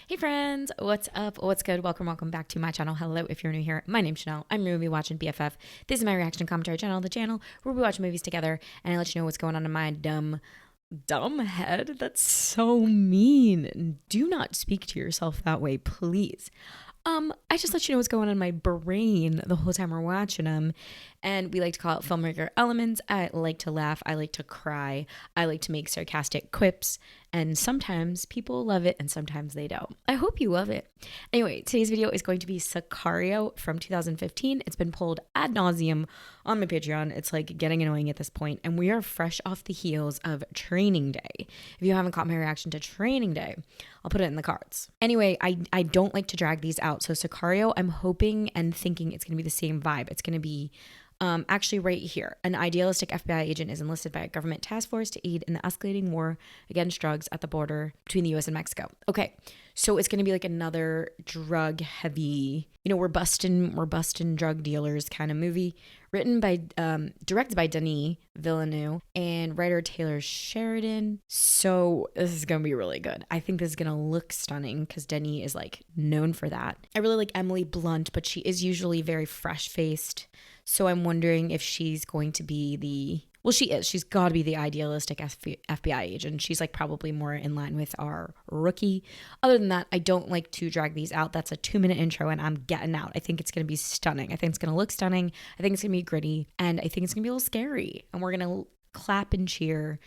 Hey friends, what's up? What's good? Welcome back to my channel. Hello, if you're new here. My name's Shanelle. I'm Movie Watching BFF. This is my reaction commentary channel, the channel where we watch movies together and I let you know what's going on in my dumb head. That's so mean. Do not speak to yourself that way, please. I just let you know what's going on in my brain the whole time we're watching them. And we like to call it filmmaker elements. I like to laugh. I like to cry. I like to make sarcastic quips. And sometimes people love it and sometimes they don't. I hope you love it. Anyway, today's video is going to be Sicario from 2015. It's been pulled ad nauseum on my Patreon. It's like getting annoying at this point. And we are fresh off the heels of Training Day. If you haven't caught my reaction to Training Day, I'll put it in the cards. Anyway, I don't like to drag these out. So Sicario, I'm hoping and thinking it's going to be the same vibe. It's going to be actually right here. An idealistic FBI agent is enlisted by a government task force to aid in the escalating war against drugs at the border between the US and Mexico. Okay, so it's going to be like another drug heavy, we're busting drug dealers kind of movie. Written by, directed by Denis Villeneuve and writer Taylor Sheridan. So this is going to be really good. I think this is going to look stunning because Denis is like known for that. I really like Emily Blunt, but she is usually very fresh faced. So I'm wondering if she's going to be she is. She's got to be the idealistic FBI agent. She's like probably more in line with our rookie. Other than that, I don't like to drag these out. That's a 2-minute intro and I'm getting out. I think it's going to be stunning. I think it's going to look stunning. I think it's going to be gritty and I think it's going to be a little scary. And we're going to clap and cheer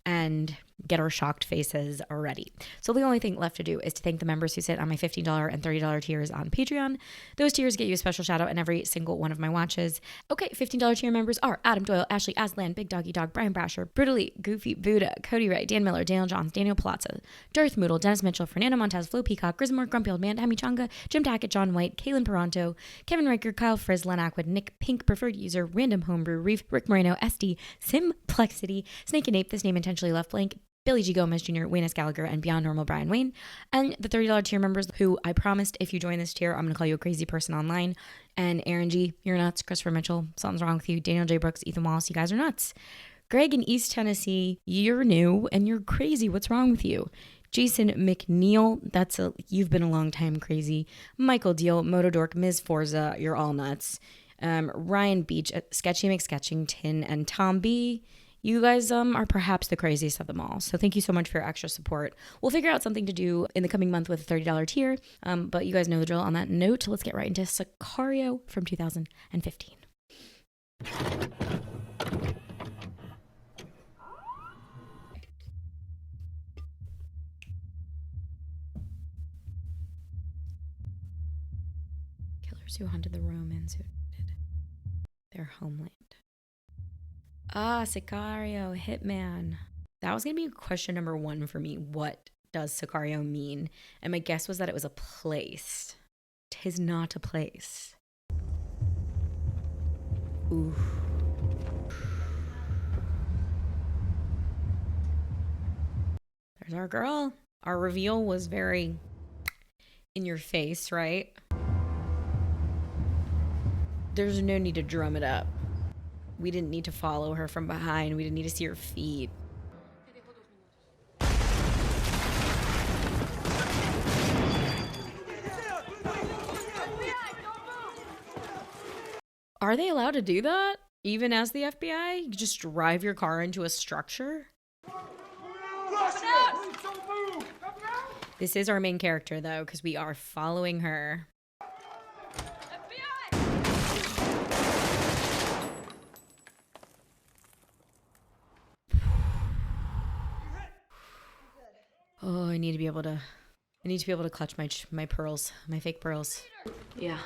and get our shocked faces ready. So the only thing left to do is to thank the members who sit on my $15 and $30 tiers on Patreon. Those tiers get you a special shout out in every single one of my watches. Okay, $15 tier members are Adam Doyle, Ashley Aslan, Big Doggy Dog, Brian Brasher, Brutally, Goofy Buddha, Cody Ray, Dan Miller, Daniel Johns, Daniel Palazzo, Darth Moodle, Dennis Mitchell, Fernando Montez, Flo Peacock, Grismore, Grumpy Old Man, Hemi Changa, Jim Tackett, John White, Kaylin Peranto, Kevin Riker, Kyle Frizz, Len Aquid, Nick Pink, Preferred User, Random Homebrew, Reef, Rick Moreno, SD, Simplexity, Snake and Ape, this name intentionally left blank, Billy G. Gomez Jr., Wayne S. Gallagher, and Beyond Normal Brian Wayne. And the $30 tier members who I promised if you join this tier, I'm going to call you a crazy person online. And Aaron G., you're nuts. Christopher Mitchell, something's wrong with you. Daniel J. Brooks, Ethan Wallace, you guys are nuts. Greg in East Tennessee, you're new and you're crazy. What's wrong with you? Jason McNeil, you've been a long time crazy. Michael Deal, Motodork, Ms. Forza, you're all nuts. Ryan Beach, Sketchy McSketchington, and Tom B., you guys are perhaps the craziest of them all. So thank you so much for your extra support. We'll figure out something to do in the coming month with a $30 tier. But you guys know the drill. On that note, let's get right into Sicario from 2015. Killers who hunted the Romans who did their homeland. Ah, Sicario, Hitman. That was going to be question number 1 for me. What does Sicario mean? And my guess was that it was a place. 'Tis not a place. Ooh. There's our girl. Our reveal was very in your face, right? There's no need to drum it up. We didn't need to follow her from behind. We didn't need to see her feet. Are they allowed to do that? Even as the FBI? You just drive your car into a structure? This is our main character, though, because we are following her. Oh, I need to be able to clutch my pearls, my fake pearls. Yeah.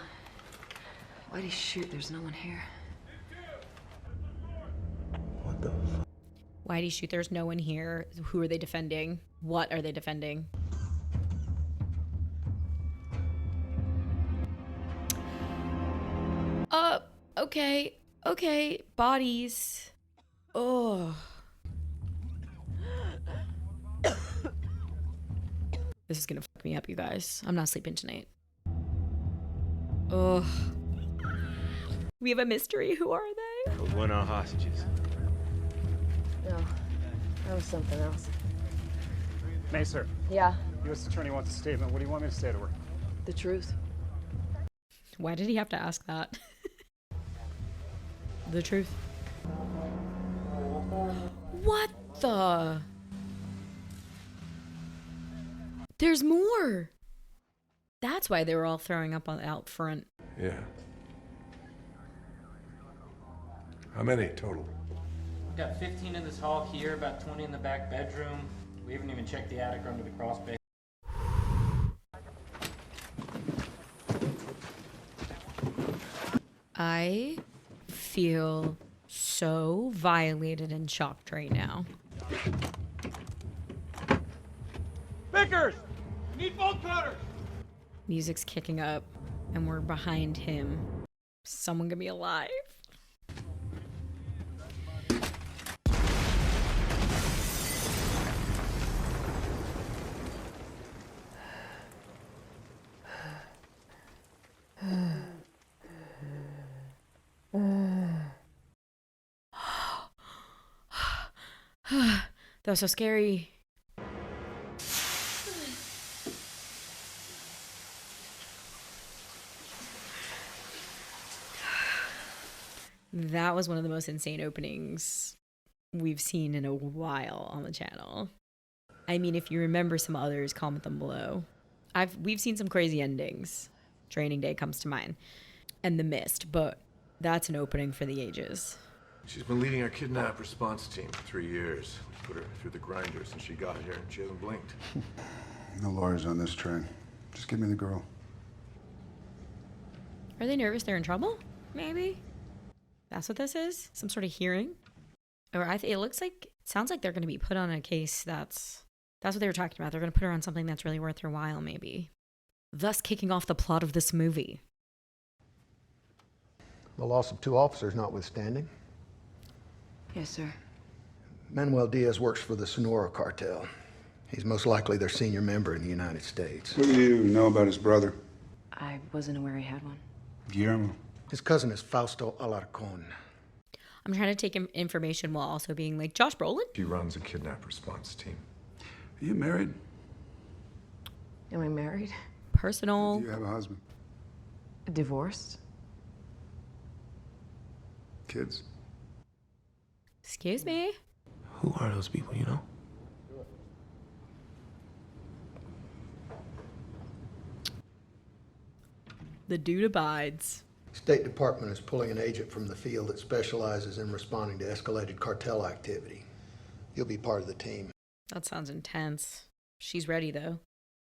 Why'd he shoot? There's no one here. What the fuck? Why'd he shoot? There's no one here. Who are they defending? What are they defending? Okay. Bodies. Oh. This is gonna fuck me up, you guys. I'm not sleeping tonight. Ugh. We have a mystery. Who are they? Those weren't our hostages. No, that was something else. Macer. Yeah. U.S. Attorney wants a statement. What do you want me to say to her? The truth. Why did he have to ask that? The truth. What the? There's more. That's why they were all throwing up out front. Yeah. How many total? We've got 15 in this hall here, about 20 in the back bedroom. We haven't even checked the attic or under the crawl space. I feel so violated and shocked right now. Vickers! Need bolt cutters! Music's kicking up, and we're behind him. Someone gonna be alive. That was so scary. That was one of the most insane openings we've seen in a while on the channel. I mean, if you remember some others, comment them below. We've seen some crazy endings. Training Day comes to mind. And The Mist, but that's an opening for the ages. She's been leading our kidnap response team for 3 years. We put her through the grinder since she got here, and she hasn't blinked. No lawyers on this train. Just give me the girl. Are they nervous they're in trouble? Maybe. That's what this is? Some sort of hearing? Or it sounds like they're going to be put on a case that's what they were talking about. They're going to put her on something that's really worth their while, maybe. Thus kicking off the plot of this movie. The loss of 2 officers notwithstanding, Yes, sir. Manuel Diaz works for the Sonora cartel. He's most likely their senior member in the United States. What do you know about his brother? I wasn't aware he had one. Guillermo. His cousin is Fausto Alarcón. I'm trying to take information while also being like, Josh Brolin? She runs a kidnap response team. Are you married? Am I married? Personal. Do you have a husband? Divorced? Kids? Excuse me? Who are those people, you know? The dude abides. State Department is pulling an agent from the field that specializes in responding to escalated cartel activity. You'll be part of the team. That sounds intense. She's ready, though.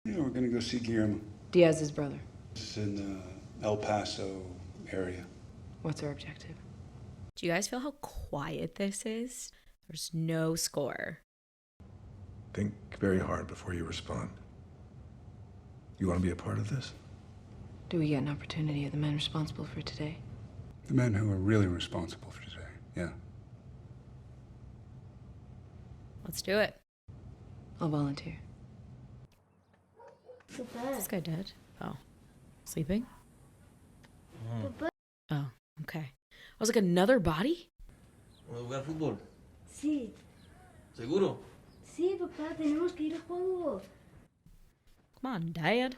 Yeah, we're gonna go see Guillermo. Diaz's brother. This is in the El Paso area. What's our objective? Do you guys feel how quiet this is? There's no score. Think very hard before you respond. You want to be a part of this? Do we get an opportunity of the men responsible for today? The men who are really responsible for today, yeah. Let's do it. I'll volunteer. Is this guy dead? Oh. Sleeping? Oh, okay. I was like, another body? ¿Vamos a jugar fútbol? Sí, ¿Seguro? sí, papá, tenemos que ir a juego. Come on, Dad.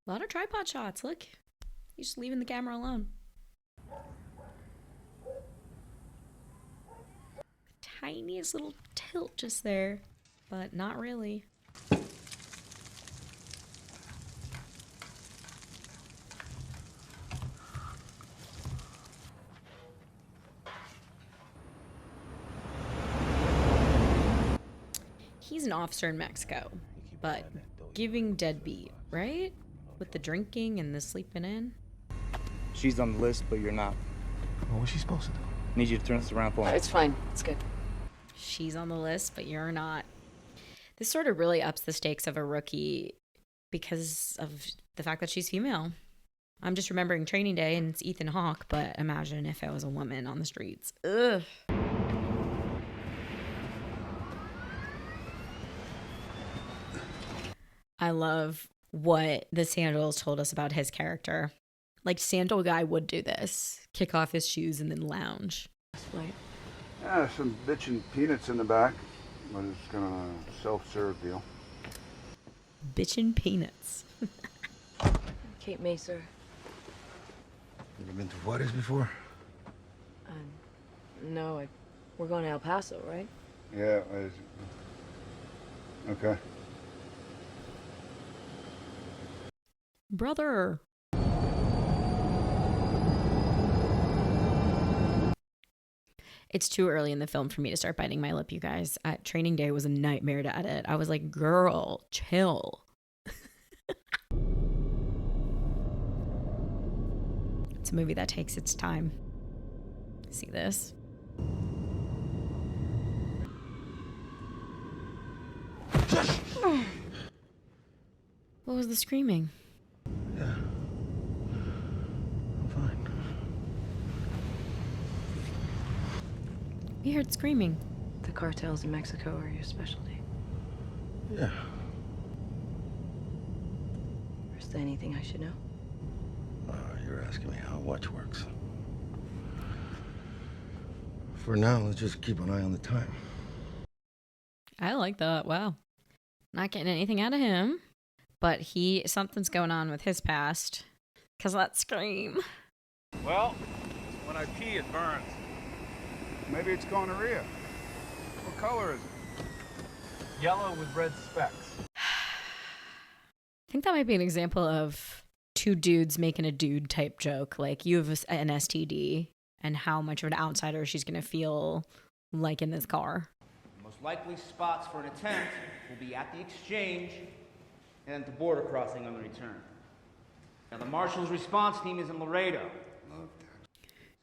A lot of tripod shots, look. He's just leaving the camera alone. Tiniest little tilt just there, but not really. He's an officer in Mexico, but giving deadbeat, right? With the drinking and the sleeping in. She's on the list, but you're not. What was she supposed to do? Need you to turn this around for me. It's fine. It's good. She's on the list, but you're not. This sort of really ups the stakes of a rookie because of the fact that she's female. I'm just remembering Training Day and it's Ethan Hawke, but imagine if it was a woman on the streets. Ugh. I love what the Sandals told us about his character. Like, Sandal guy would do this. Kick off his shoes and then lounge. Last flight. Yeah, some bitchin' peanuts in the back, but it's kind of a self-serve deal. Bitchin' peanuts. Cape Mesa. You been to Juarez before? No, we're going to El Paso, right? Yeah, okay. Brother. It's too early in the film for me to start biting my lip, you guys. Training Day was a nightmare to edit. I was like, girl, chill. It's a movie that takes its time. See this? What was the screaming? Yeah. I'm fine. We heard screaming. The cartels in Mexico are your specialty. Yeah. Is there anything I should know? You're asking me how a watch works. For now, let's just keep an eye on the time. I like that. Wow. Not getting anything out of him. But something's going on with his past. Because that scream. Well, when I pee, it burns. Maybe it's gonorrhea. What color is it? Yellow with red specks. I think that might be an example of two dudes making a dude type joke. Like, you have an STD and how much of an outsider she's going to feel like in this car. The most likely spots for an attempt will be at the exchange and at the border crossing on the return. Now, the Marshal's response team is in Laredo.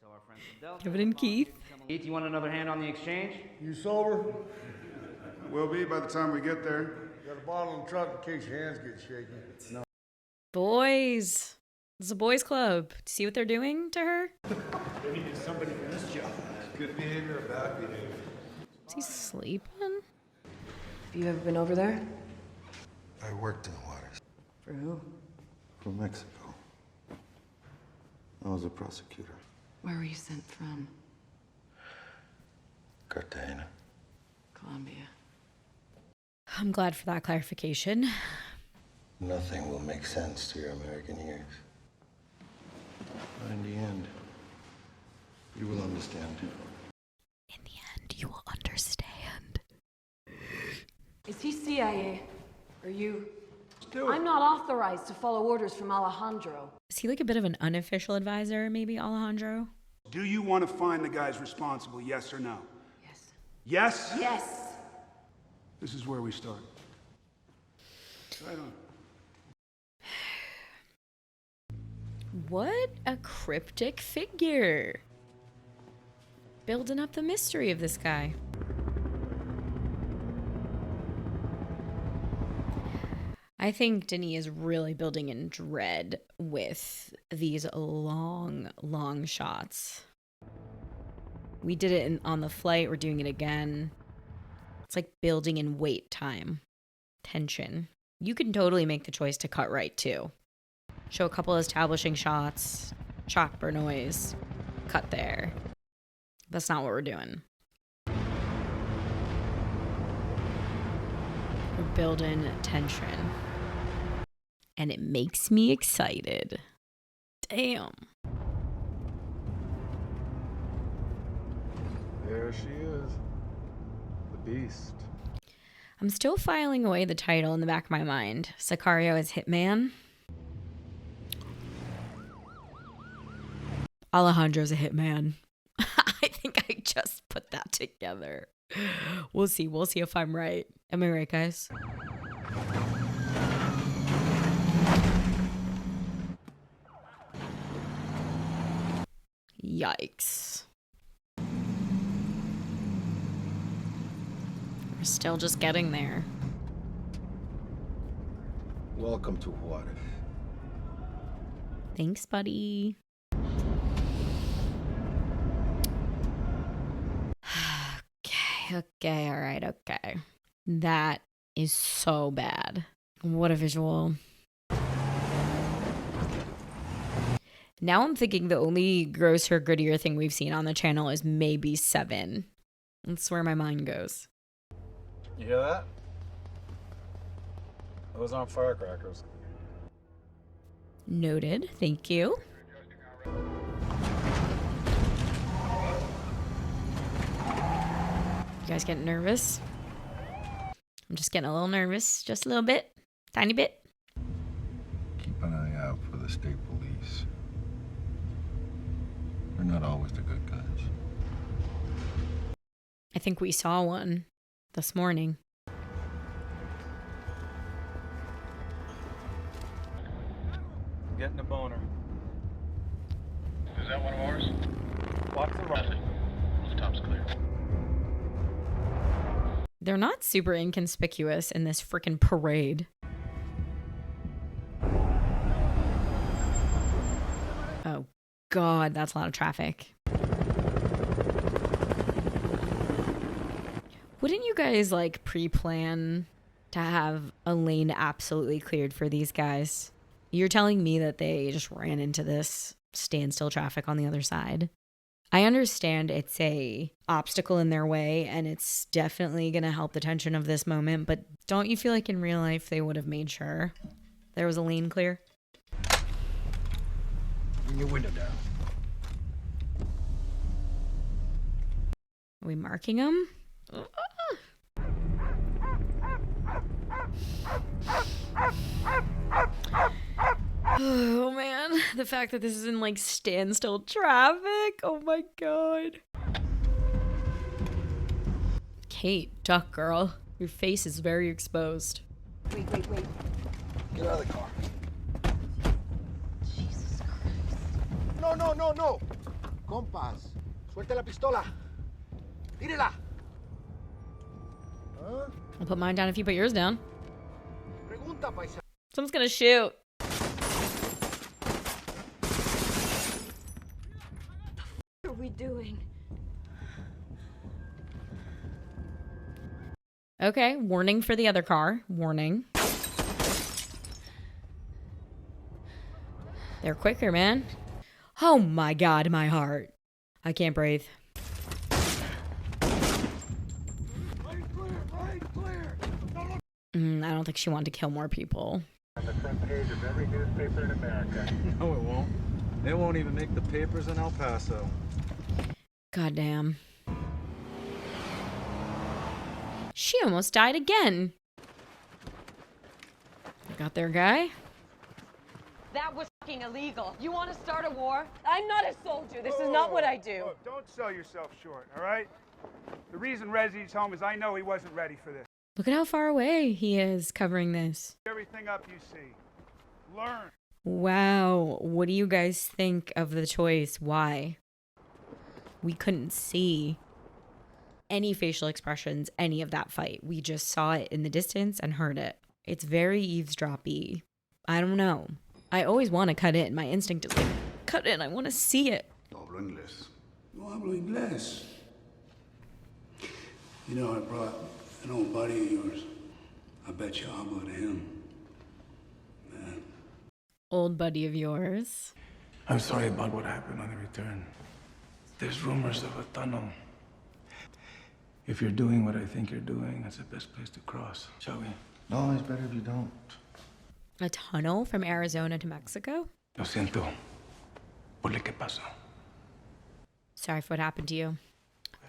So our friends from Delta... Kevin and Keith. Keith, you want another hand on the exchange? You sober? Will be by the time we get there. Got a bottle in the truck in case your hands get shaky. No. Boys. It's a boys club. See what they're doing to her? Maybe it's somebody from this job. Good behavior or bad behavior? Is he sleeping? Have you ever been over there? I worked in Juarez. For who? For Mexico. I was a prosecutor. Where were you sent from? Cartagena. Colombia. I'm glad for that clarification. Nothing will make sense to your American ears. But in the end, you will understand. In the end, you will understand. Is he CIA? Are you? I'm not authorized to follow orders from Alejandro. Is he like a bit of an unofficial advisor, maybe, Alejandro? Do you want to find the guys responsible, yes or no? Yes. Yes? Yes! This is where we start. Right on. What a cryptic figure. Building up the mystery of this guy. I think Denis is really building in dread with these long, long shots. We did it on the flight. We're doing it again. It's like building in wait time. Tension. You can totally make the choice to cut right, too. Show a couple of establishing shots. Chopper noise. Cut there. That's not what we're doing. We're building tension. And it makes me excited. Damn. There she is. The beast. I'm still filing away the title in the back of my mind. Sicario as Hitman. Alejandro's a hitman. I think I just put that together. We'll see. We'll see if I'm right. Am I right, guys? Yikes. We're still just getting there. Welcome to Juarez. Thanks, buddy. Okay, all right, okay. That is so bad. What a visual. Now I'm thinking the only grosser, grittier thing we've seen on the channel is maybe 7. That's where my mind goes. You hear that? Those aren't firecrackers. Noted. Thank you. You guys getting nervous? I'm just getting a little nervous. Just a little bit. Tiny bit. Keep an eye out for the state police. They're not always the good guys. I think we saw one this morning. Getting a boner. Is that one of ours? Watch the right. Top's clear. They're not super inconspicuous in this freaking parade. Oh, God, that's a lot of traffic. Wouldn't you guys, like, pre-plan to have a lane absolutely cleared for these guys? You're telling me that they just ran into this standstill traffic on the other side? I understand it's a obstacle in their way, and it's definitely going to help the tension of this moment, but don't you feel like in real life they would have made sure there was a lane clear? Bring your window down. Are we marking them? Oh man, the fact that this is in like standstill traffic. Oh my God. Kate, duck girl. Your face is very exposed. Wait. Get out of the car. Jesus Christ. No. Compas, suelte la pistola. Tírela. Huh? I'll put mine down if you put yours down. Pregunta, paisa. Someone's gonna shoot. What are we doing? Okay, warning for the other car. Warning. They're quicker, man. Oh my God, my heart. I can't breathe. I don't think she wanted to kill more people. On the front page of every newspaper in America. No, it won't. It won't even make the papers in El Paso. Goddamn. She almost died again. Got their guy. That was fucking illegal. You want to start a war? I'm not a soldier. This is not what I do. Look, don't sell yourself short, all right? The reason Rezzy's home is I know he wasn't ready for this. Look at how far away he is covering this. Everything up you see. Learn. Wow. What do you guys think of the choice? Why? We couldn't see any facial expressions, any of that fight. We just saw it in the distance and heard it. It's very eavesdroppy. I don't know. I always want to cut in. My instinct is like, cut in. I want to see it. No hablo inglés. No hablo inglés. You know, I brought an old buddy of yours. I bet you hablo to him. Man. Old buddy of yours. I'm sorry about what happened on the return. There's rumors of a tunnel. If you're doing what I think you're doing, that's the best place to cross, shall we? No, it's better if you don't. A tunnel from Arizona to Mexico? Lo siento por lo que pasó. Sorry for what happened to you.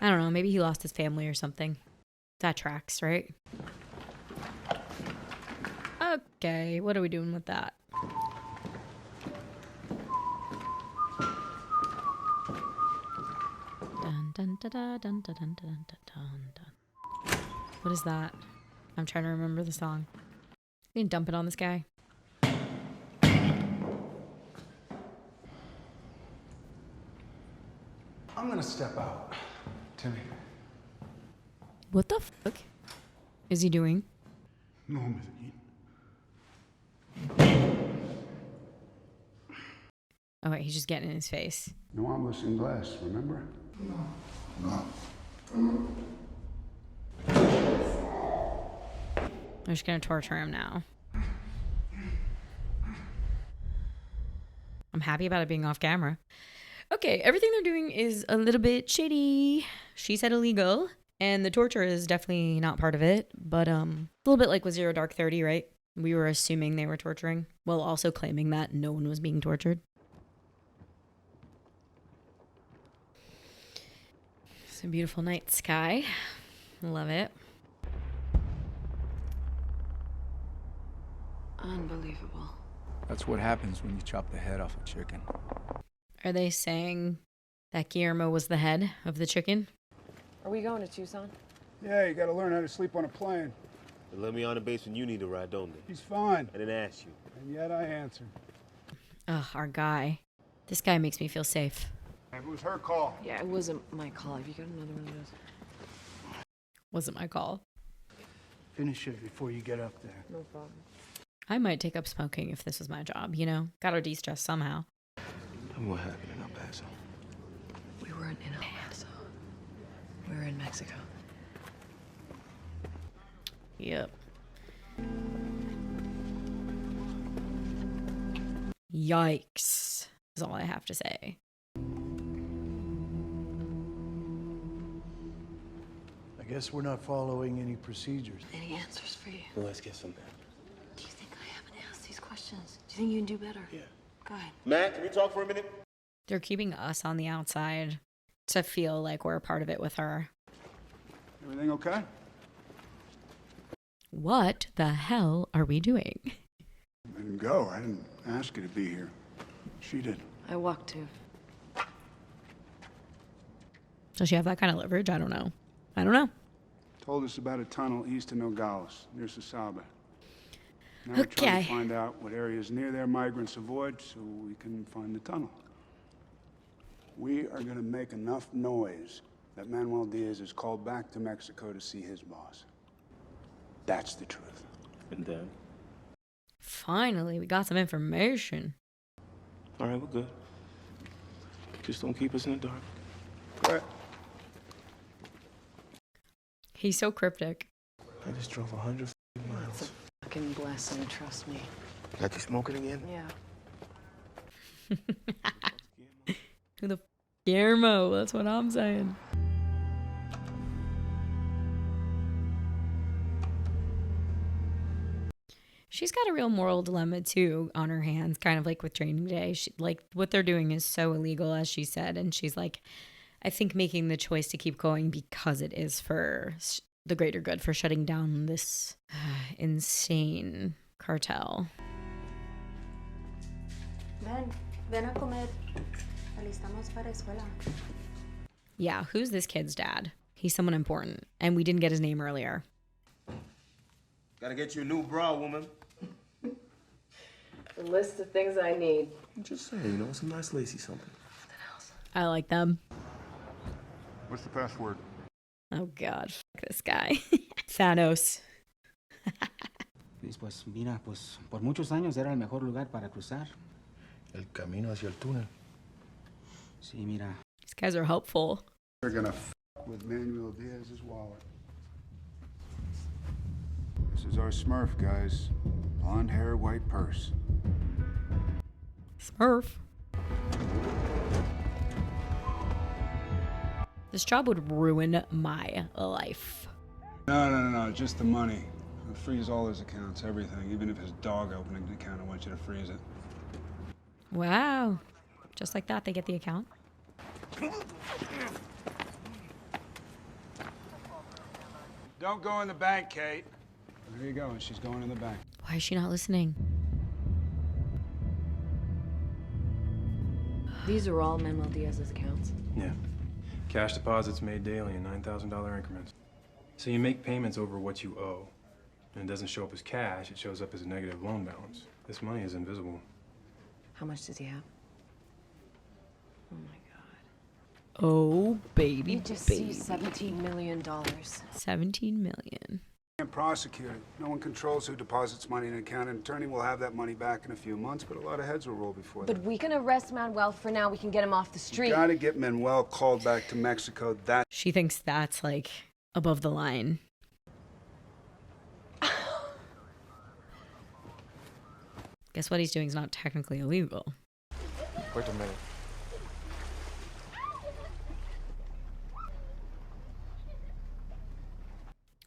I don't know. Maybe he lost his family or something. That tracks, right? Okay, what are we doing with that? Dun, dun, da, da, dun, da, dun, dun, dun, dun, dun. What is that? I'm trying to remember the song. You can dump it on this guy. I'm gonna step out. Timmy. What the fuck is he doing? No, Medellin. Oh wait, he's just getting in his face. No hablas inglés, remember? No. I'm just gonna torture him now. I'm happy about it being off camera. Okay, everything they're doing is a little bit shady. She said illegal. And the torture is definitely not part of it, but a little bit like with Zero Dark 30, right? We were assuming they were torturing, while also claiming that no one was being tortured. It's a beautiful night sky. Love it. Unbelievable. That's what happens when you chop the head off a chicken. Are they saying that Guillermo was the head of the chicken? Are we going to Tucson? Yeah, you gotta learn how to sleep on a plane. They let me on the base when you need a ride, don't they? He's fine. I didn't ask you. And yet I answered. Ugh, our guy. This guy makes me feel safe. It was her call. Yeah, it wasn't my call. Have you got another one of those? Wasn't my call. Finish it before you get up there. No problem. I might take up smoking if this was my job, you know? Gotta de-stress somehow. Tell me what happened in El Paso. We weren't in El Paso. We were in Mexico. Yep. Yikes, is all I have to say. I guess we're not following any procedures. Any answers for you? Well, let's get some. Do you think I haven't asked these questions? Do you think you can do better? Yeah. Go ahead. Matt, can we talk for a minute? They're keeping us on the outside to feel like we're a part of it with her. Everything okay? What the hell are we doing? I didn't go. I didn't ask you to be here. She did. I walked too. Does she have that kind of leverage? I don't know. I don't know. Told us about a tunnel east of Nogales, near Sasaba. Now we're trying to find out what areas near there migrants avoid so we can find the tunnel. We are going to make enough noise that Manuel Diaz is called back to Mexico to see his boss. That's the truth. And then? Finally, we got some information. All right, we're good. Just don't keep us in the dark. Right. He's so cryptic. I just drove 100 miles. It's a fucking blessing, trust me. Got you smoking again? Yeah. Who the Guillermo? That's what I'm saying. She's got a real moral dilemma too on her hands, kind of like with Training Day. She, like what they're doing is so illegal, as she said, and she's like, I think making the choice to keep going because it is for the greater good, for shutting down this insane cartel. Ven a comer. Alistamos para escuela. Yeah, who's this kid's dad? He's someone important, and we didn't get his name earlier. Gotta get you a new bra, woman. The list of things I need. I'm just saying, you know, some nice lacy something. I like them. What's the password? Oh God, fuck this guy. Thanos. Pues mira, pues por muchos años era el mejor lugar para cruzar. El camino hacia el túnel. Sí, mira. These guys are helpful. We're gonna f with Manuel Diaz's wallet. This is our Smurf, guys. Blonde hair, white purse. Smurf. This job would ruin my life. No, just the money. We'll freeze all his accounts, everything. Even if his dog opened an account, I want you to freeze it. Wow. Just like that, they get the account. Don't go in the bank, Kate. There you go, and she's going in the bank. Why is she not listening? These are all Manuel Diaz's accounts. Yeah. Cash deposits made daily in $9,000 increments. So you make payments over what you owe. And it doesn't show up as cash, it shows up as a negative loan balance. This money is invisible. How much does he have? Oh my God. Oh, baby, We just baby. see $17 million. 17 million. Can't prosecute it. No one controls who deposits money in an account. An attorney will have that money back in a few months, but a lot of heads will roll before But that. we can arrest Manuel for now. We can get him off the street. You gotta get Manuel called back to Mexico. That She thinks that's like above the line. Guess what he's doing is not technically illegal. Wait a minute.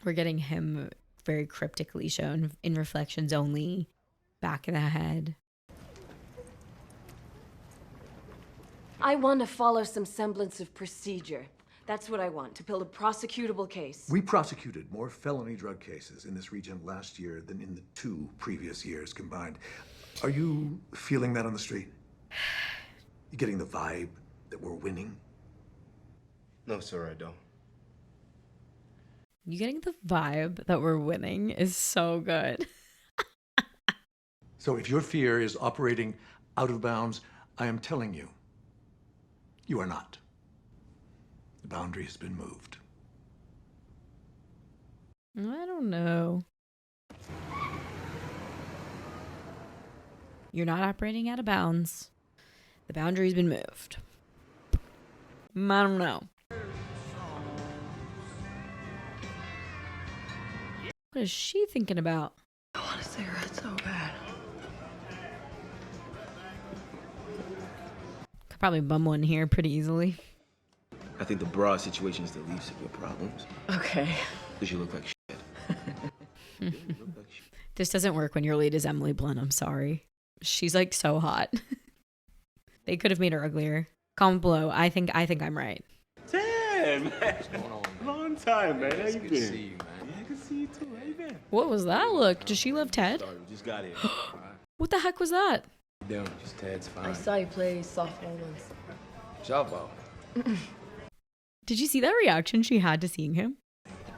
We're getting him very cryptically shown in reflections only, back of the head. I want to follow some semblance of procedure. That's what I want, to build a prosecutable case. We prosecuted more felony drug cases in this region last year than in the 2 previous years combined. Are you feeling that on the street? You getting the vibe that we're winning? No, sir, I don't. You getting the vibe that we're winning is so good. So if your fear is operating out of bounds, I am telling you, you are not. The boundary has been moved. I don't know. You're not operating out of bounds. The boundary's been moved. I don't know. What is she thinking about? I want a cigarette so bad. Could probably bum one here pretty easily. I think the bra situation is the least of your problems. Okay. Because you look like shit. This doesn't work when your lead is Emily Blunt. I'm sorry. She's like so hot. They could have made her uglier. Comment below. I think I'm right. Damn, man. What's going on, man? Long time, man. How It's you good been? to see you, man. Yeah, I can see you too. How you been? What was that look? Does she love Ted? Sorry, we just got here. What the heck was that? Doing just Ted's fine. I saw you play softball once. Softball. Did you see that reaction she had to seeing him?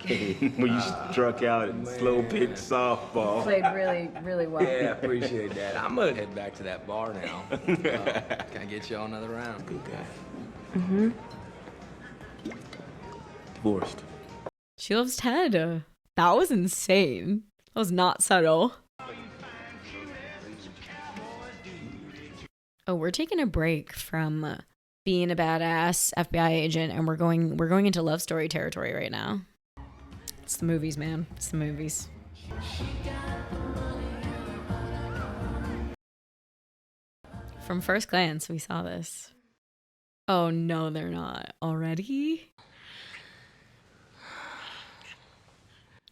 When you struck out in slow pitch softball. Played really, really well. Yeah, I appreciate that. I'm gonna head back to that bar now. Can I get you all another round? Good guy. Mm-hmm. Divorced. She loves Ted. That was insane. That was not subtle. Oh, we're taking a break from being a badass FBI agent, and we're going into love story territory right now. It's the movies, man. It's the movies. From first glance, we saw this. Oh no, they're not already.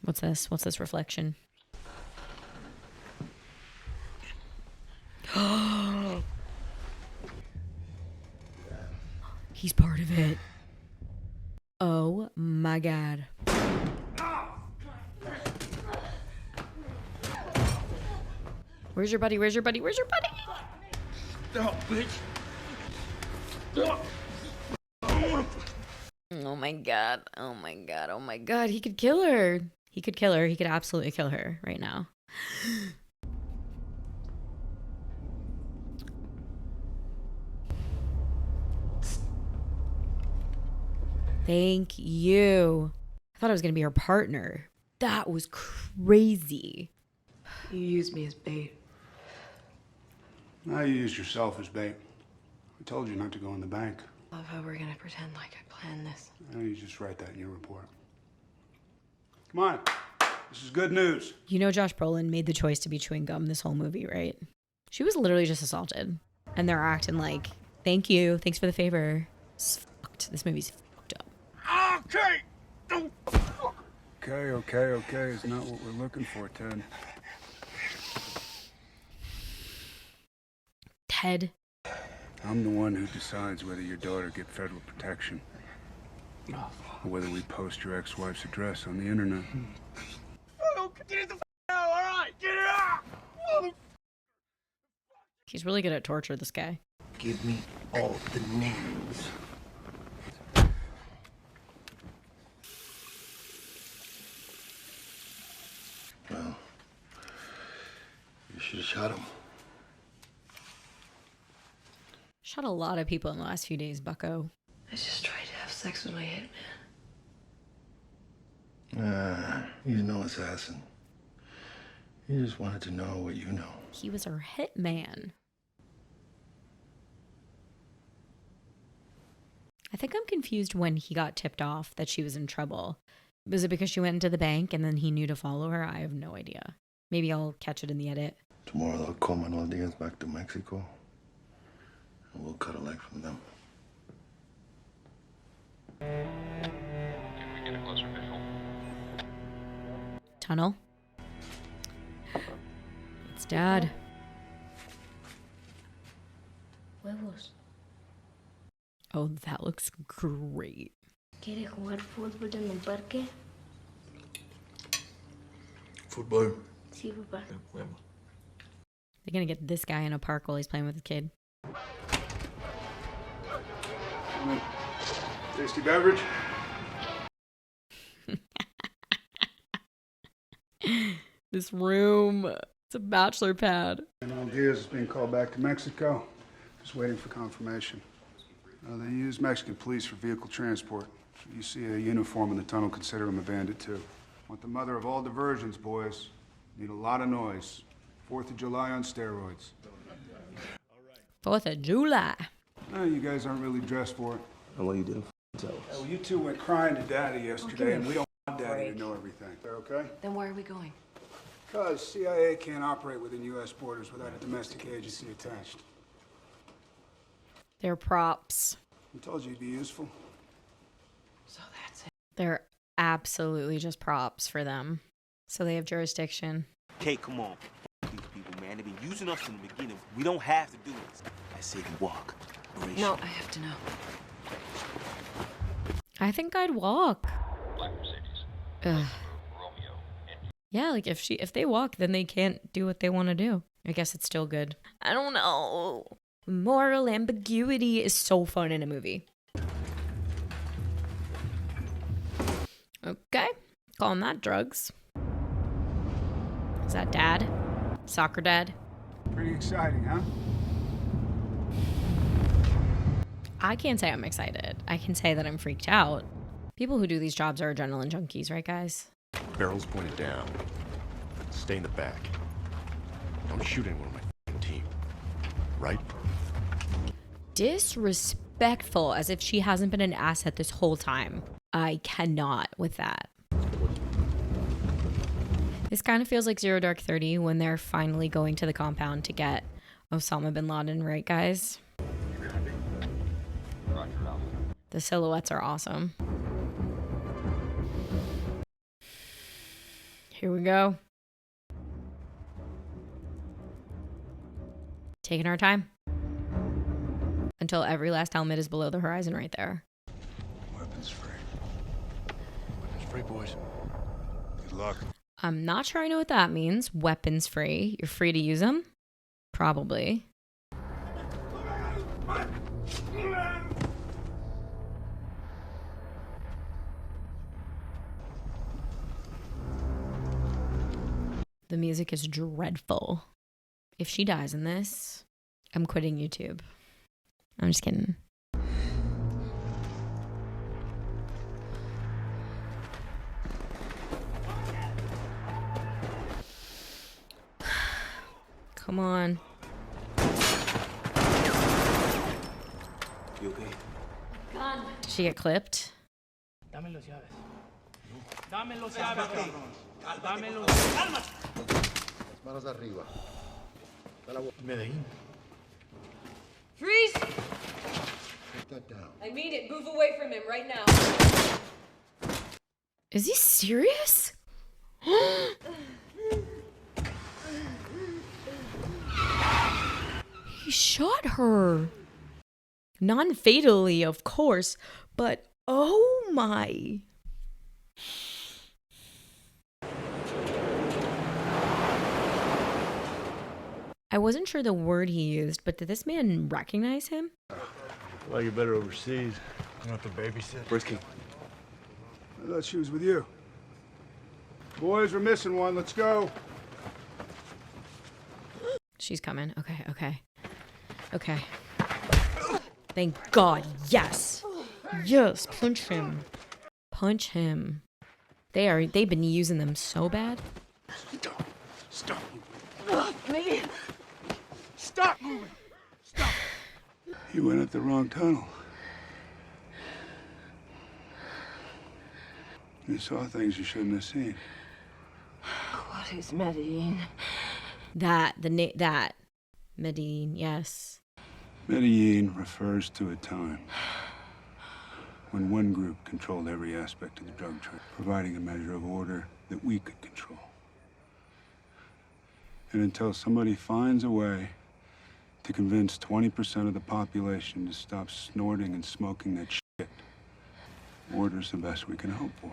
What's this? What's this reflection? He's part of it. Oh my god. Where's your buddy? Where's your buddy? Where's your buddy? Oh, bitch. Oh my god. Oh my god. Oh my god. He could kill her. He could kill her. He could absolutely kill her right now. Thank you. I thought I was going to be her partner. That was crazy. You used me as bait. Now you used yourself as bait. I told you not to go in the bank. Love how we're gonna pretend like I planned this. Now you just write that in your report. Come on. This is good news. You know Josh Brolin made the choice to be chewing gum this whole movie, right? She was literally just assaulted. And they're acting like, thank you, thanks for the favor. It's fucked. This movie's fucked up. Okay. It's not what we're looking for, Ted. Ted. I'm the one who decides whether your daughter get federal protection. Or whether we post your ex-wife's address on the internet. Get it the out, all right? Get it out! He's really good at torture, this guy. Give me all the names. Well, you should have shot him. Shot a lot of people in the last few days, bucko. I just tried to have sex with my hitman. He's no assassin. He just wanted to know what you know. He was her hitman. I think I'm confused when he got tipped off that she was in trouble. Was it because she went into the bank and then he knew to follow her? I have no idea. Maybe I'll catch it in the edit. Tomorrow they'll call Manuel Diaz back to Mexico. And we'll cut a leg from them. Can we get a closer visual? Tunnel. It's Dad. Huevos. Oh, that looks great. ¿Quiere jugar fútbol en el parque? Fútbol. Sí, papá. They're gonna get this guy in a park while he's playing with his kid. Tasty beverage? This room. It's a bachelor pad. Manuel Diaz is being called back to Mexico. Just waiting for confirmation. They use Mexican police for vehicle transport. So you see a uniform in the tunnel, consider him a bandit too. Want the mother of all diversions, boys. Need a lot of noise. 4th of July on steroids. 4th of July. You guys aren't really dressed for it. And what you didn't tell us. Well, you two went crying to Daddy yesterday, and we don't want Daddy to know everything. Okay? Then where are we going? Because CIA can't operate within U.S. borders without a domestic agency attached. They're props. I told you you'd be useful. So that's it. They're absolutely just props for them. So they have jurisdiction. Okay, come on. These people, man. They've been using us from the beginning. We don't have to do this. I say you walk. No, I have to know. I think I'd walk. Ugh. Yeah, like if they walk, then they can't do what they want to do. I guess it's still good. I don't know. Moral ambiguity is so fun in a movie. Okay. Calling that drugs. Is that Dad? Soccer Dad? Pretty exciting, huh? I can't say I'm excited. I can say that I'm freaked out. People who do these jobs are adrenaline junkies, right, guys? Barrels pointed down. Stay in the back. Don't shoot anyone on my team. Right? Disrespectful, as if she hasn't been an asset this whole time. I cannot with that. This kind of feels like Zero Dark 30 when they're finally going to the compound to get Osama bin Laden, right, guys? The silhouettes are awesome. Here we go. Taking our time. Until every last helmet is below the horizon right there. Weapons free. Weapons free, boys. Good luck. I'm not sure I know what that means. Weapons free. You're free to use them? Probably. The music is dreadful. If she dies in this, I'm quitting YouTube. I'm just kidding. Come on. You okay? Gun. Did she get clipped? Dame los llaves. Dame los llaves, cabrón. Dame los llaves. Manos arriba. Medellín. Freeze! Put that down. I mean it. Move away from him right now. Is he serious? He shot her. Non-fatally, of course, but oh my. I wasn't sure the word he used, but did this man recognize him? Well, you're better overseas. You don't have to babysit. Brisky. I thought she was with you. Boys, we're missing one. Let's go. She's coming. Okay, okay. Okay. Thank God. Yes. Yes. Punch him. Punch him. They've been using them so bad. Stop. Me. Stop moving. Stop. You went up the wrong tunnel. You saw things you shouldn't have seen. What is Medellin? That Medellin, yes. Medellin refers to a time when one group controlled every aspect of the drug trade, providing a measure of order that we could control. And until somebody finds a way to convince 20% of the population to stop snorting and smoking that shit, order's the best we can hope for.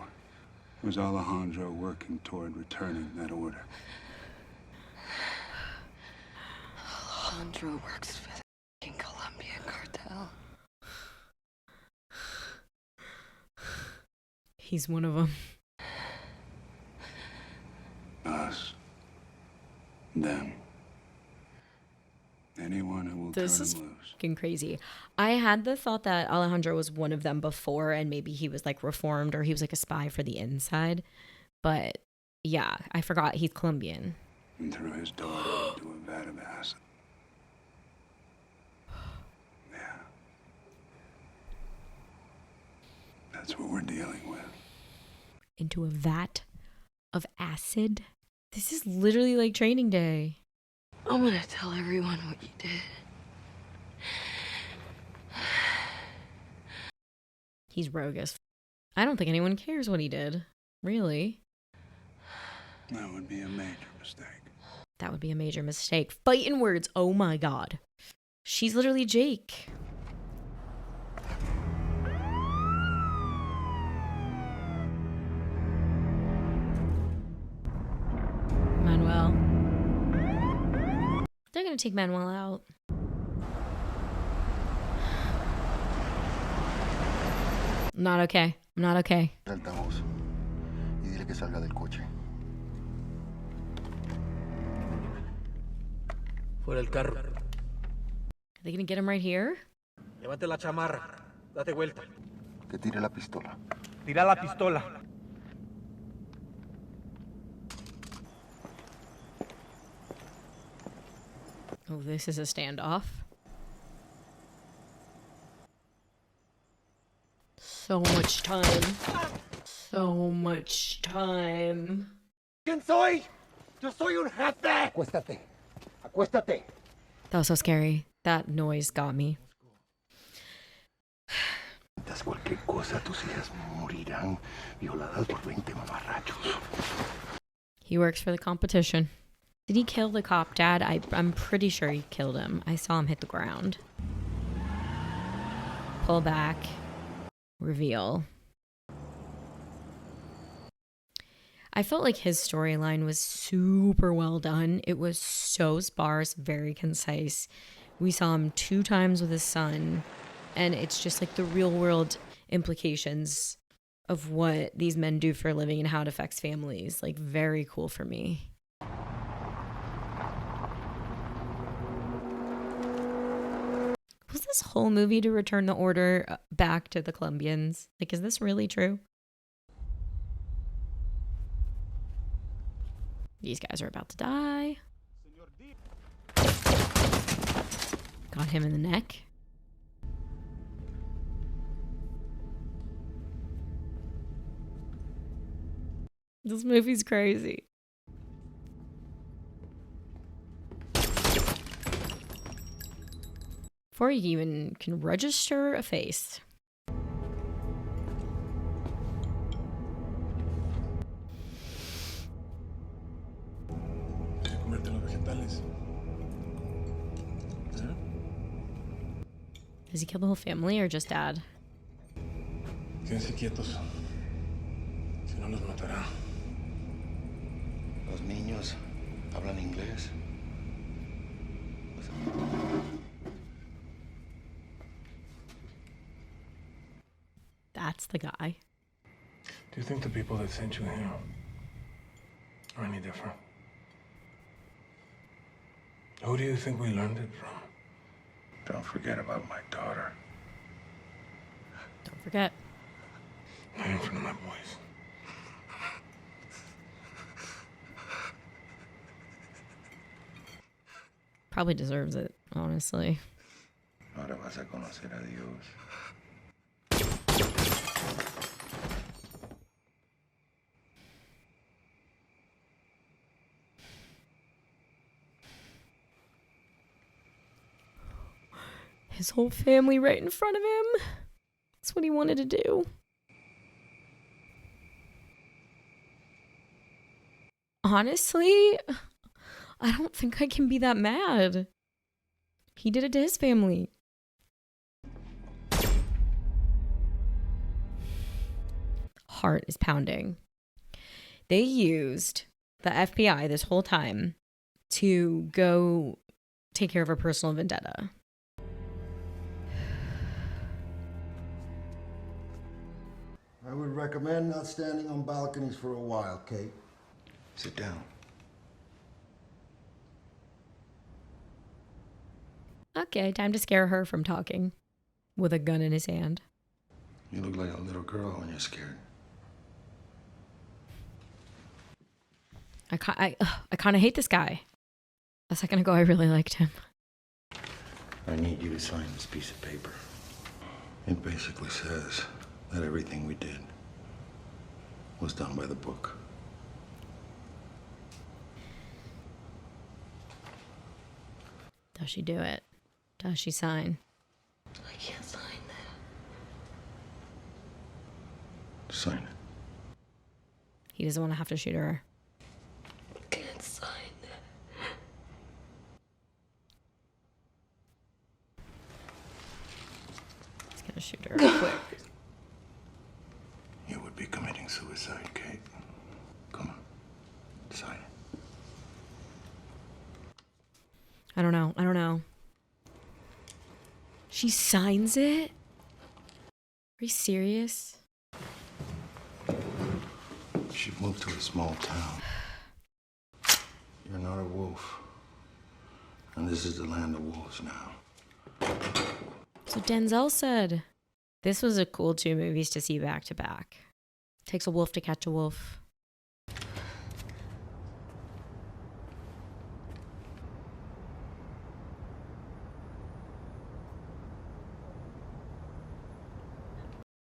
Was Alejandro working toward returning that order? Alejandro works for the fucking Colombian cartel. He's one of them. Us. Them. Anyone who will This turn is him loose. fucking crazy. I had the thought that Alejandro was one of them before, and maybe he was like reformed or he was like a spy for the inside. But yeah, I forgot he's Colombian. And threw his daughter into a vat of acid. Yeah. That's what we're dealing with. Into a vat of acid? This is literally like Training Day. I'm gonna tell everyone what you did. He's rogue as I don't think anyone cares what he did. Really? That would be a major mistake. That would be a major mistake. Fighting words. Oh my god. She's literally Jake. Manuel. They're gonna take Manuel out. I'm not okay. I'm not okay. Altavoz. Y dile que salga del coche. Fuera el carro. Are they gonna get him right here? Levante la chamarra. Date vuelta. Que tire la pistola. Tira la pistola. Oh, this is a standoff. So much time. So much time. ¿Quién soy? Yo soy un jefe. Acuéstate. Acuéstate. That was so scary. That noise got me. Cualquier cosa, tus hijas morirán violadas por 20 mamarrachos. He works for the competition. Did he kill the cop dad? I'm pretty sure he killed him. I saw him hit the ground. Pull back. Reveal. I felt like his storyline was super well done. It was so sparse, very concise. We saw him 2 times with his son. And it's just like the real world implications of what these men do for a living and how it affects families. Like, very cool for me. Was this whole movie to return the order back to the Colombians? Like, is this really true? These guys are about to die. Got him in the neck. This movie's crazy. Before you even can register a face. Does he kill the whole family or just dad? Quédense quietos. Si no, los matará. Los niños hablan inglés. That's the guy. Do you think the people that sent you here are any different? Who do you think we learned it from? Don't forget about my daughter. Don't forget. Not in front of my boys. Probably deserves it, honestly. Ahora vas a conocer a Dios. His whole family right in front of him. That's what he wanted to do. honestly, I don't think I can be that mad. He did it to his family. Heart is pounding. They used the FBI this whole time to go take care of a personal vendetta. I would recommend not standing on balconies for a while, Kate. Sit down. Okay, time to scare her from talking with a gun in his hand. You look like a little girl when you're scared. I kind of hate this guy. A second ago, I really liked him. I need you to sign this piece of paper. It basically says that everything we did was done by the book. Does she do it? Does she sign? I can't sign that. Sign it. He doesn't want to have to shoot her. I can't sign that. He's gonna shoot her quick. You would be committing suicide, Kate. Come on. Sign it. I don't know. She signs it? Are you serious? She've moved to a small town. You're not a wolf. And this is the land of wolves now. So Denzel said. This was a cool 2 movies to see back to back. Takes a wolf to catch a wolf.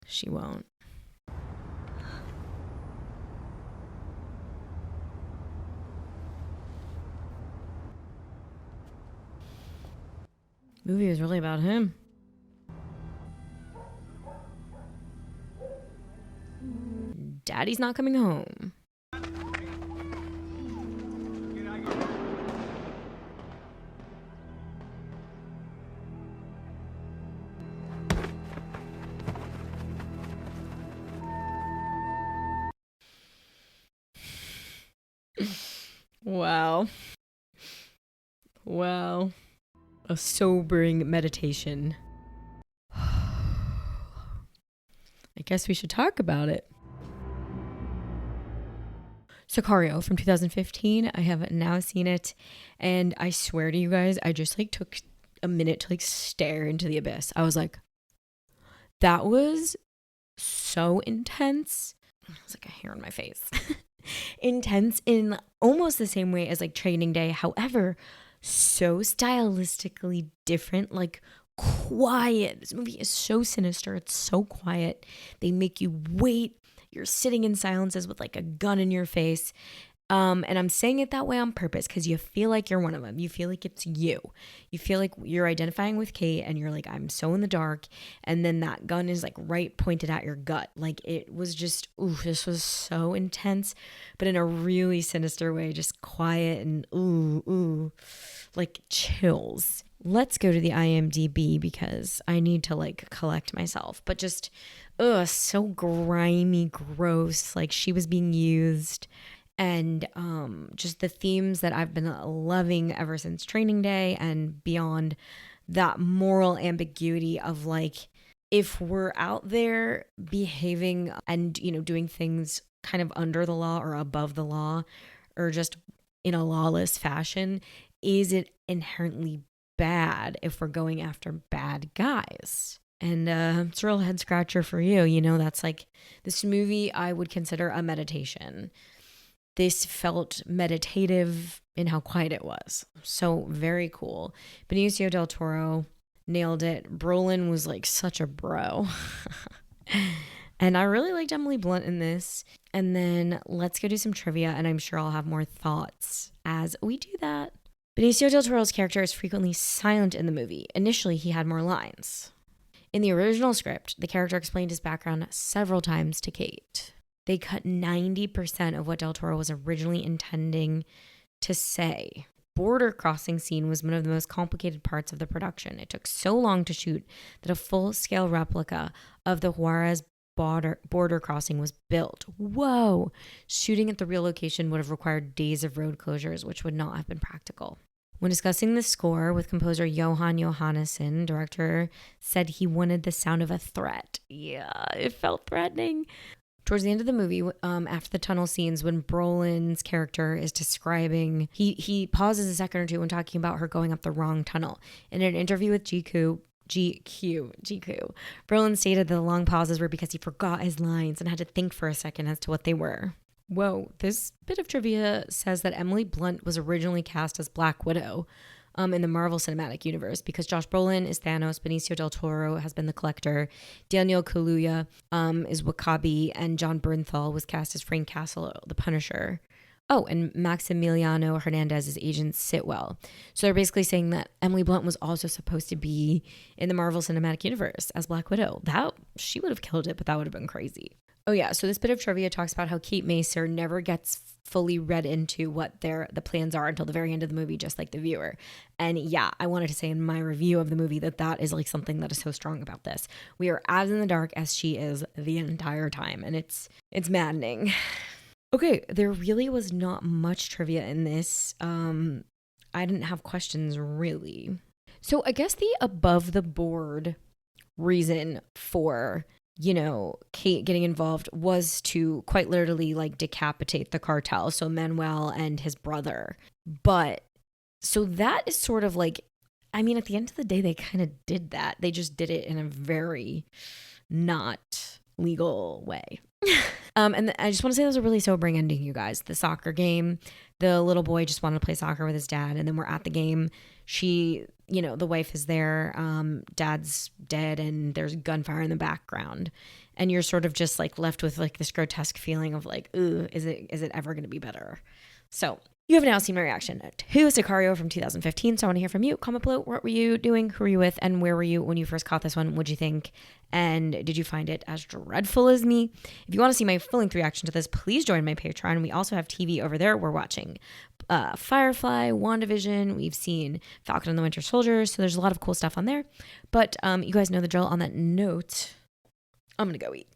She won't. Movie was really about him. Daddy's not coming home. Wow. Wow. A sobering meditation. I guess we should talk about it. SICARIO from 2015. I have now seen it, and I swear to you guys, I just took a minute to stare into the abyss. I was like, that was so intense. It's like a hair on my face. Intense in almost the same way as Training Day. However, so stylistically different, quiet. This movie is so sinister. It's so quiet. They make you wait. You're sitting in silences with a gun in your face. And I'm saying it that way on purpose because you feel like you're one of them. You feel like it's you. You feel like you're identifying with Kate and you're like, I'm so in the dark. And then that gun is right pointed at your gut. It was just, ooh, this was so intense, but in a really sinister way, just quiet and ooh, chills. Let's go to the IMDb because I need to collect myself, but just, so grimy, gross. She was being used. And just the themes that I've been loving ever since Training Day and beyond, that moral ambiguity of if we're out there behaving and, doing things kind of under the law or above the law or just in a lawless fashion, is it inherently bad if we're going after bad guys? And it's a real head scratcher for you. That's this movie I would consider a meditation. This felt meditative in how quiet it was. So very cool. Benicio del Toro nailed it. Brolin was such a bro. And I really liked Emily Blunt in this. And then let's go do some trivia, and I'm sure I'll have more thoughts as we do that. Benicio del Toro's character is frequently silent in the movie. Initially, he had more lines. In the original script, the character explained his background several times to Kate. They cut 90% of what Del Toro was originally intending to say. Border crossing scene was one of the most complicated parts of the production. It took so long to shoot that a full-scale replica of the Juarez border crossing was built. Whoa! Shooting at the real location would have required days of road closures, which would not have been practical. When discussing the score with composer Johan Johannesson, director said he wanted the sound of a threat. Yeah, it felt threatening. Towards the end of the movie, after the tunnel scenes, when Brolin's character is describing, he pauses a second or two when talking about her going up the wrong tunnel. In an interview with GQ, Brolin stated that the long pauses were because he forgot his lines and had to think for a second as to what they were. Whoa, this bit of trivia says that Emily Blunt was originally cast as Black Widow in the Marvel Cinematic Universe because Josh Brolin is Thanos, Benicio del Toro has been the Collector, Daniel Kaluuya is Wakabi, and John Bernthal was cast as Frank Castle, the Punisher. Oh, and Maximiliano Hernandez is Agent Sitwell. So they're basically saying that Emily Blunt was also supposed to be in the Marvel Cinematic Universe as Black Widow. She would have killed it, but that would have been crazy. Oh yeah, so this bit of trivia talks about how Kate Macer never gets fully read into what the plans are until the very end of the movie, just like the viewer. And yeah, I wanted to say in my review of the movie that is like something that is so strong about this. We are as in the dark as she is the entire time, and it's maddening. Okay, there really was not much trivia in this. I didn't have questions really. So I guess the above the board reason for Kate getting involved was to quite literally like decapitate the cartel. So Manuel and his brother. But so that is sort of like, I mean, at the end of the day, they kind of did that. They just did it in a very not legal way. And I just want to say that was a really sobering ending, you guys. The soccer game, the little boy just wanted to play soccer with his dad. And then we're at the game. The wife is there, dad's dead, and there's gunfire in the background. And you're sort of just like left with like this grotesque feeling of like, ooh, is it ever going to be better? So you have now seen my reaction to Sicario from 2015. So I want to hear from you. Comment below. What were you doing? Who were you with? And where were you when you first caught this one? What'd you think? And did you find it as dreadful as me? If you want to see my full-length reaction to this, please join my Patreon. We also have TV over there. We're watching Firefly, WandaVision. We've seen Falcon and the Winter Soldier. So there's a lot of cool stuff on there. But you guys know the drill. On that note, I'm going to go eat.